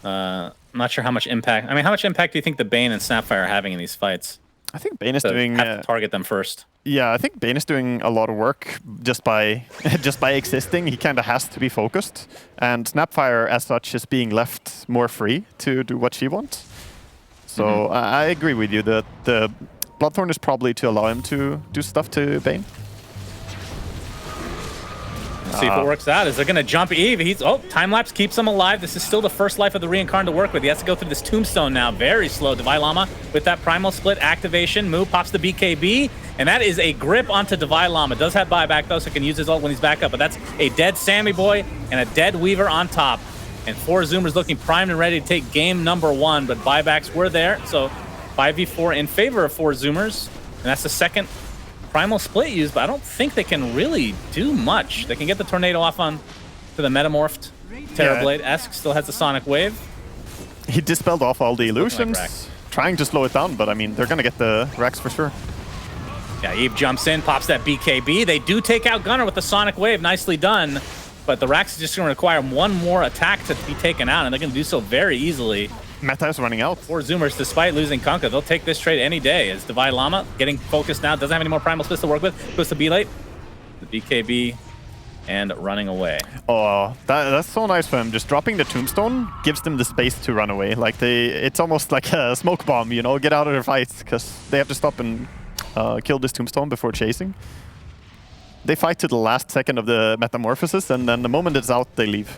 I'm not sure how much impact. I mean, how much impact do you think the Bane and Snapfire are having in these fights? I think Bane is doing. Have to target them first. Yeah, I think Bane is doing a lot of work just by existing. He kind of has to be focused, and Snapfire, as such, is being left more free to do what she wants. So I agree with you that the Bloodthorn is probably to allow him to do stuff to Bane. Let's see if it works out. Is it going to jump Eve? Time-lapse keeps him alive. This is still the first life of the Reincarn to work with. He has to go through this Tombstone now. Very slow. Divine Llama with that Primal Split activation. Moo pops the BKB, and that is a grip onto Divine Llama. Does have buyback, though, so can use his ult when he's back up, but that's a dead Sammy Boy and a dead Weaver on top. And 4 Zoomers looking primed and ready to take game number 1, but buybacks were there, so 5v4 in favor of 4 Zoomers, and that's the second Primal Split used, but I don't think they can really do much. They can get the Tornado off on to the Metamorphed Terrorblade. Esk still has the Sonic Wave. He dispelled off all the illusions, trying to slow it down, but I mean, they're going to get the Rex for sure. Yeah, Eve jumps in, pops that BKB. They do take out Gunnar with the Sonic Wave. Nicely done. But the Rax is just going to require one more attack to be taken out, and they're going to do so very easily. Meta is running out. 4 Zoomers, despite losing Kunkka, they'll take this trade any day. As Divine Llama getting focused now, doesn't have any more Primal Splits to work with. Goes to B-Late, the BKB, and running away. Oh, that's so nice for him. Just dropping the Tombstone gives them the space to run away. Like it's almost like a smoke bomb, you know, get out of their fights, because they have to stop and kill this Tombstone before chasing. They fight to the last second of the Metamorphosis, and then the moment it's out, they leave.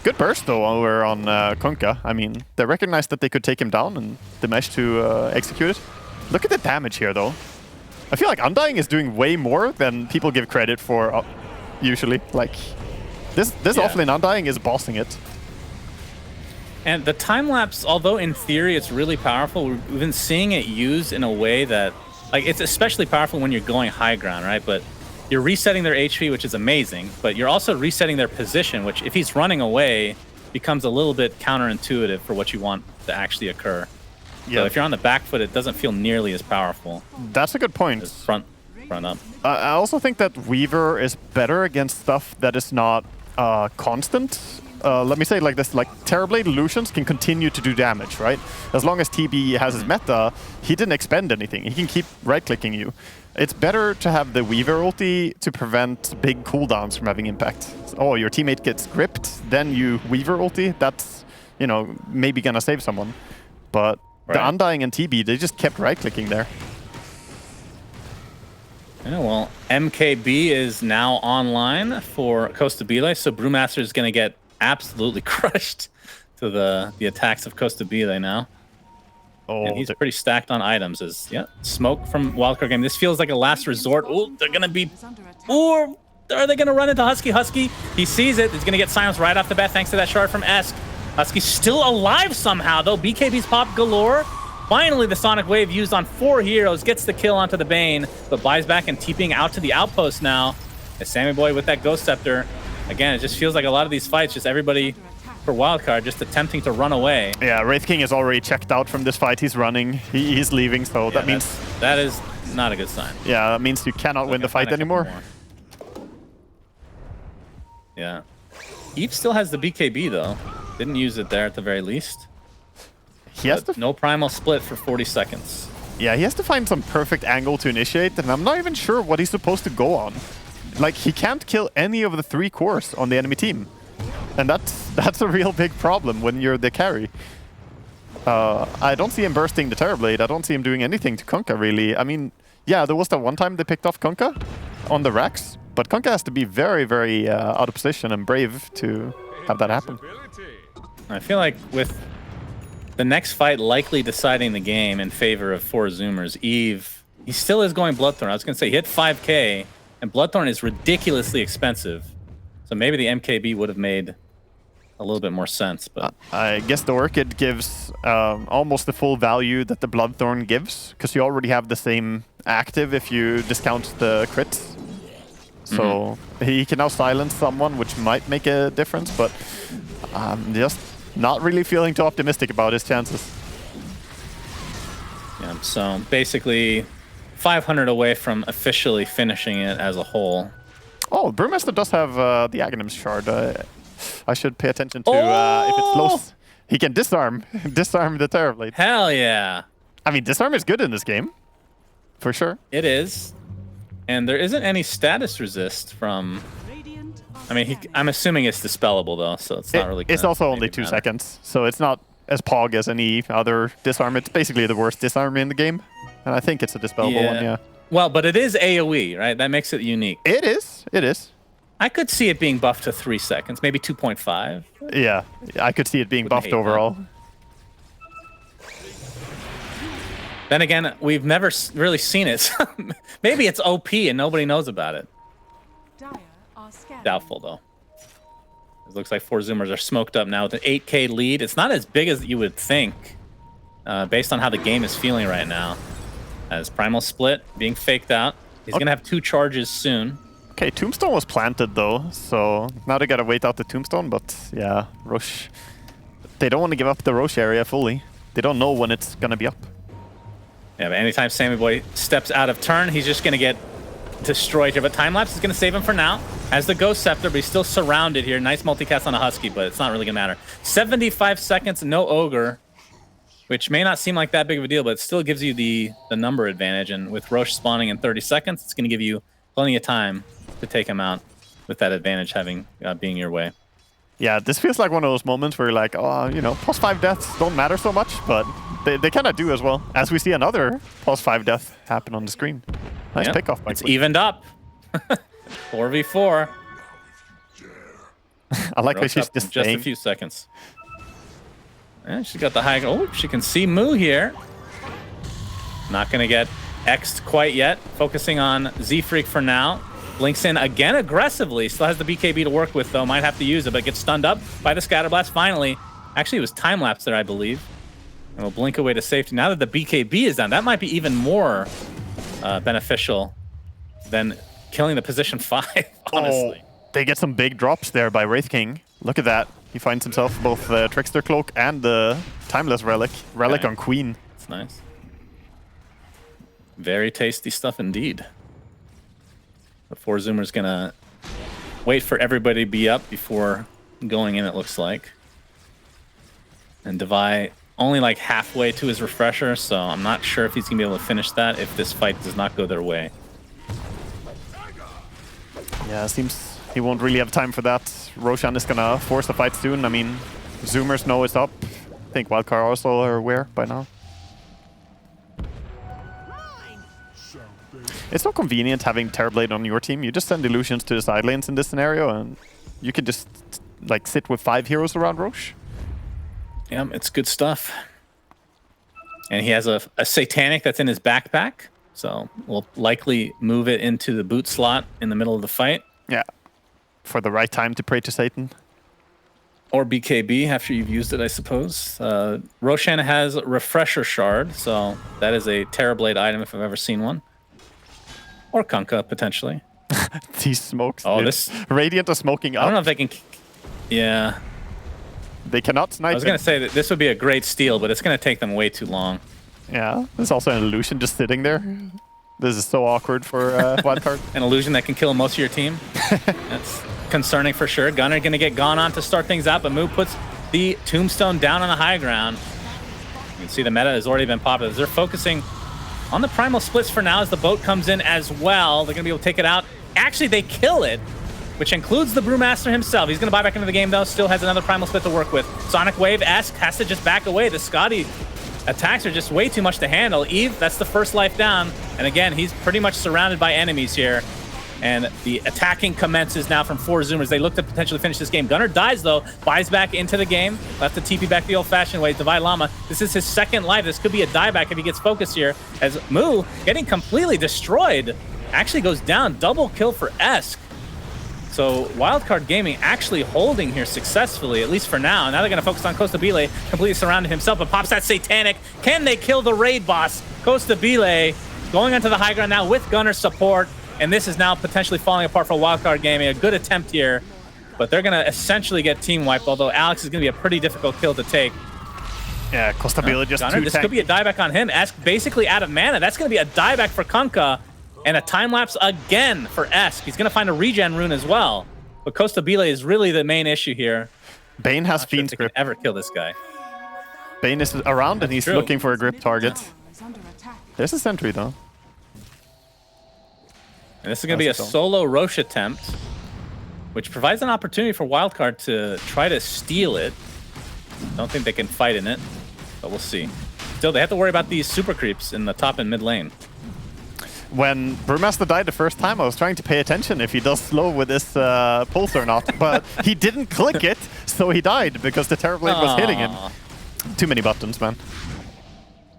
Good burst, though, over on Kunkka. I mean, they recognized that they could take him down, and they managed to execute it. Look at the damage here, though. I feel like Undying is doing way more than people give credit for, usually. Like, this offlane Undying is bossing it. And the time-lapse, although in theory it's really powerful, we've been seeing it used in a way that, like, it's especially powerful when you're going high ground, right? But you're resetting their HP, which is amazing, but you're also resetting their position, which, if he's running away, becomes a little bit counterintuitive for what you want to actually occur. Yeah. So if you're on the back foot, it doesn't feel nearly as powerful. That's a good point. As front up. I also think that Weaver is better against stuff that is not constant. Let me say it like this, like Terrorblade Illusions can continue to do damage, right? As long as TB has his meta, he didn't expend anything. He can keep right-clicking you. It's better to have the Weaver ulti to prevent big cooldowns from having impact. Oh, your teammate gets gripped, then you Weaver ulti, that's, you know, maybe gonna save someone. But the Undying and TB, they just kept right-clicking there. Yeah, well, MKB is now online for Costa Bile, so Brewmaster is going to get absolutely crushed to the attacks of Costa Bile now. Oh, and he's pretty stacked on items. Smoke from Wildcard game. This feels like a last resort. Oh, they're going to be... Or are they going to run into Husky? Husky, he sees it. He's going to get silenced right off the bat thanks to that shard from Esk. Husky's still alive somehow, though. BKB's pop galore. Finally, the Sonic Wave used on 4 heroes gets the kill onto the Bane, but buys back and TPing out to the outpost now. As Sammy Boy with that Ghost Scepter. Again, it just feels like a lot of these fights, just everybody for Wildcard just attempting to run away. Yeah, Wraith King is already checked out from this fight. He's running. He's leaving, so that means... That is not a good sign. Yeah, that means you cannot win the fight anymore. Yeah. Eve still has the BKB, though. Didn't use it there at the very least. He has to... No Primal Split for 40 seconds. Yeah, he has to find some perfect angle to initiate, and I'm not even sure what he's supposed to go on. Like, he can't kill any of the 3 cores on the enemy team. And that's a real big problem when you're the carry. I don't see him bursting the Terrorblade. I don't see him doing anything to Kunkka, really. I mean, yeah, there was that one time they picked off Kunkka on the racks, but Kunkka has to be very, very out of position and brave to have that happen. I feel like with the next fight likely deciding the game in favor of 4 Zoomers, Eve, he still is going Bloodthorn. I was going to say, he hit 5K, and Bloodthorn is ridiculously expensive. So maybe the MKB would have made a little bit more sense. But I guess the Orchid gives almost the full value that the Bloodthorn gives, because you already have the same active if you discount the crits. So he can now silence someone, which might make a difference, but I'm just not really feeling too optimistic about his chances. Yeah, so basically 500 away from officially finishing it as a whole. Oh, Brewmaster does have the Aghanim's Shard. I should pay attention to if it's close. He can disarm the Terrorblade. Hell yeah. I mean, disarm is good in this game, for sure. It is. And there isn't any status resist from... I mean, I'm assuming it's dispellable, though, so it's not really... It's also only 2 seconds, so it's not as pog as any other disarm. It's basically the worst disarm in the game. And I think it's a dispellable one, yeah. Well, but it is AoE, right? That makes it unique. It is. It is. I could see it being buffed to 3 seconds, maybe 2.5. Yeah, I could see it being buffed overall. Then again, we've never really seen it. Maybe it's OP and nobody knows about it. Doubtful, though. It looks like 4 Zoomers are smoked up now with an 8K lead. It's not as big as you would think, based on how the game is feeling right now. As Primal Split being faked out. He's going to have 2 charges soon. Okay, Tombstone was planted, though, so now they got to wait out the Tombstone, but yeah, Roche... They don't want to give up the Roche area fully. They don't know when it's going to be up. Yeah, but anytime Sammy Boy steps out of turn, he's just going to get destroyed here. But Timelapse is going to save him for now. As the Ghost Scepter, but he's still surrounded here. Nice multicast on a Husky, but it's not really going to matter. 75 seconds, no Ogre, which may not seem like that big of a deal, but it still gives you the number advantage. And with Roche spawning in 30 seconds, it's going to give you plenty of time to take him out with that advantage having being your way. Yeah, this feels like one of those moments where you're like, oh, you know, +5 deaths don't matter so much, but they kind of do as well. As we see another +5 death happen on the screen. Nice pickoff. It's evened up. 4v4. I like how she's just a few seconds. Yeah, she's got the high. Oh, she can see Moo here. Not going to get X'd quite yet. Focusing on Z-Freak for now. Blinks in again aggressively. Still has the BKB to work with, though. Might have to use it, but gets stunned up by the Scatterblast finally. Actually, it was Time-Lapse there, I believe. And we'll blink away to safety. Now that the BKB is down, that might be even more beneficial than killing the position 5, honestly. Oh, they get some big drops there by Wraith King. Look at that. He finds himself both the Trickster Cloak and the Timeless Relic. Relic on Queen. That's nice. Very tasty stuff indeed. The 4 Zoomer's gonna wait for everybody to be up before going in, it looks like. And Devi only like halfway to his refresher, so I'm not sure if he's gonna be able to finish that if this fight does not go their way. Yeah, it seems he won't really have time for that. Roshan is gonna force the fight soon. I mean, Zoomers know it's up. I think Wildcard also are aware by now. It's so convenient having Terrorblade on your team. You just send illusions to the side lanes in this scenario, and you can just like sit with 5 heroes around Roche. Yeah, it's good stuff. And he has a Satanic that's in his backpack, so we'll likely move it into the boot slot in the middle of the fight. Yeah, for the right time to pray to Satan. Or BKB after you've used it, I suppose. Roshan has Refresher Shard, so that is a Terrorblade item if I've ever seen one. Or Kunkka, potentially. These smokes. Oh, dude. this... Radiant is smoking up. I don't know if they can... Yeah. They cannot snipe. I was going to say that this would be a great steal, but it's going to take them way too long. Yeah, there's also an illusion just sitting there. This is so awkward for Wildcard. An illusion that can kill most of your team. That's concerning for sure. Gunner going to get gone on to start things out, but Moo puts the Tombstone down on the high ground. You can see the meta has already been popular. They're focusing on the Primal Splits for now as the boat comes in as well. They're going to be able to take it out. Actually, they kill it. which includes the Brewmaster himself. He's going to buy back into the game, though. Still has another Primal Split to work with. Sonic Wave has to just back away. The Scotty attacks are just way too much to handle. Eve, that's the first life down. And again, he's pretty much surrounded by enemies here. And the attacking commences now from 4 Zoomers. They look to potentially finish this game. Gunnar dies, though. Buys back into the game. Left the TP back the old-fashioned way. Divide Llama. This is his second life. This could be a dieback if he gets focused here. As Moo, getting completely destroyed, actually goes down. Double kill for Esk. So Wildcard Gaming actually holding here successfully, at least for now. Now they're going to focus on Costabile, completely surrounded himself, but pops that Satanic. Can they kill the raid boss? Costabile going onto the high ground now with Gunnar's support. And this is now potentially falling apart for Wildcard Gaming. A good attempt here, but they're going to essentially get team wiped, although Alex is going to be a pretty difficult kill to take. Yeah, Costabile just Gunnar, this could be a dieback on him. Esk basically out of mana. That's going to be a dieback for Kunkka, and a time-lapse again for Esk. He's going to find a regen rune as well. But Costabile is really the main issue here. Bane has Fiend's Grip. Ever kill this guy. Bane is around, and he's looking for a grip target. There's a sentry, though. And this is going to be a solo Roche attempt, which provides an opportunity for Wildcard to try to steal it. Don't think they can fight in it, but we'll see. Still, they have to worry about these super creeps in the top and mid lane. When Brewmaster died the first time, I was trying to pay attention if he does slow with his pulse or not, but he didn't click it, so he died because the Terrorblade was hitting him. Too many buttons, man.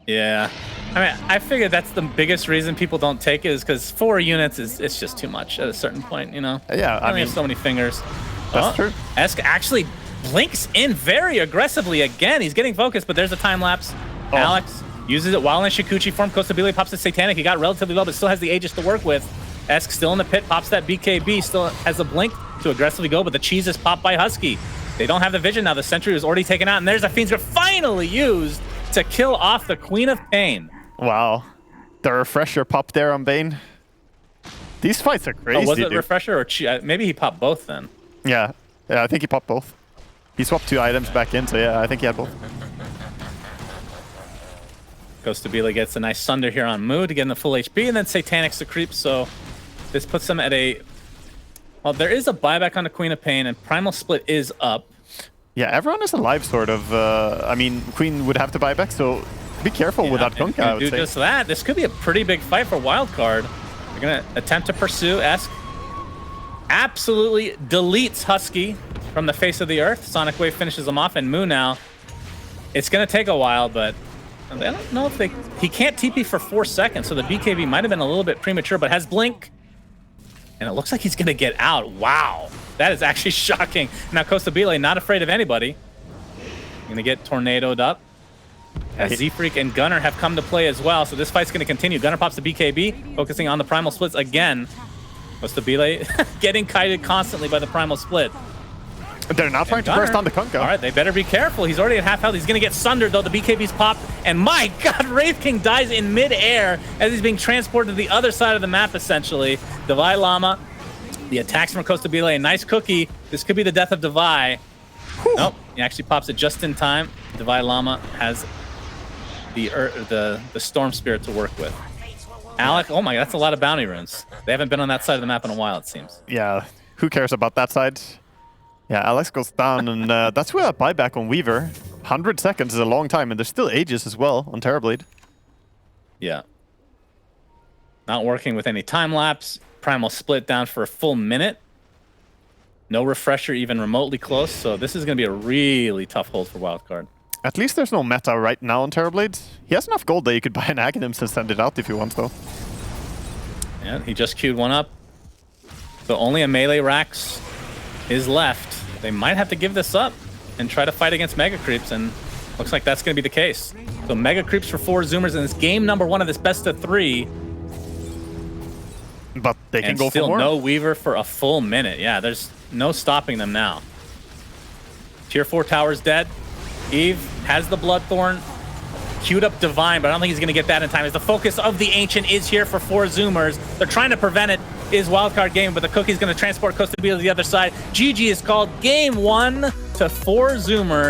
Yeah. I mean, I figured that's the biggest reason people don't take it is because 4 units it's just too much at a certain point, you know? Yeah, I mean, have so many fingers. That's true. Esk actually blinks in very aggressively again. He's getting focused, but there's a time lapse. Alex uses it while in Shikuchi form. Costabile pops the Satanic. He got relatively low, but still has the Aegis to work with. Esk still in the pit, pops that BKB, still has a blink to aggressively go, but the cheese is popped by Husky. They don't have the vision now. The sentry was already taken out, and there's a Fiend's Grip finally used to kill off the Queen of Pain. Wow. The refresher popped there on Bane. These fights are crazy. Oh, was it refresher or maybe he popped both then? Yeah. Yeah, I think he popped both. He swapped 2 items back in, so yeah, I think he had both. Costabile gets a nice Sunder here on Moo to get in the full HP, and then Satanic's the creep, so this puts them at a... Well, there is a buyback on the Queen of Pain, and Primal Split is up. Yeah, everyone is alive, sort of. I mean, Queen would have to buy back, so be careful with that Kunkka, I would say. Just that. This could be a pretty big fight for Wildcard. They're going to attempt to pursue. Esk absolutely deletes Husky from the face of the earth. Sonic Wave finishes him off, and Moo now. It's going to take a while, but I don't know if they... He can't TP for 4 seconds, so the BKB might have been a little bit premature, but has Blink. And it looks like he's going to get out. Wow. That is actually shocking. Now, Costabile not afraid of anybody. Going to get tornadoed up. As Z-Freak and Gunnar have come to play as well, so this fight's going to continue. Gunnar pops the BKB, focusing on the Primal Splits again. Costabile getting kited constantly by the Primal Split. They're not trying to burst on the Kunkka. All right, they better be careful. He's already at half health. He's going to get sundered, though. The BKB's popped. And my God, Wraith King dies in midair as he's being transported to the other side of the map, essentially. Divide Llama. The attacks from Costabile. A nice cookie. This could be the death of Divide. Nope. He actually pops it just in time. Divide Llama has the Storm Spirit to work with. Alec, oh my God, that's a lot of bounty runes. They haven't been on that side of the map in a while, it seems. Yeah, who cares about that side? Yeah, Alex goes down, and that's where a buyback on Weaver. 100 seconds is a long time, and there's still Aegis as well on Terrorblade. Yeah. Not working with any time lapse. Primal Split down for a full minute. No refresher even remotely close, so this is going to be a really tough hold for Wildcard. At least there's no meta right now on Terrorblade. He has enough gold that you could buy an Aghanims and send it out if you want, though. Yeah, he just queued one up. So only a melee Rax is left. They might have to give this up and try to fight against Mega Creeps, and looks like that's going to be the case. So Mega Creeps for 4 Zoomers in this game number 1 of this best of 3. But they can go for still more. No Weaver for a full minute. Yeah, there's no stopping them now. Tier 4 tower's dead. Eve has the Bloodthorn. Queued up Divine, but I don't think he's going to get that in time. As the focus of the Ancient is here for 4 Zoomers. They're trying to prevent it. Is Wildcard Game, but the Cookie's going to transport Costabile to the other side. GG is called game 1 to 4 Zoomers.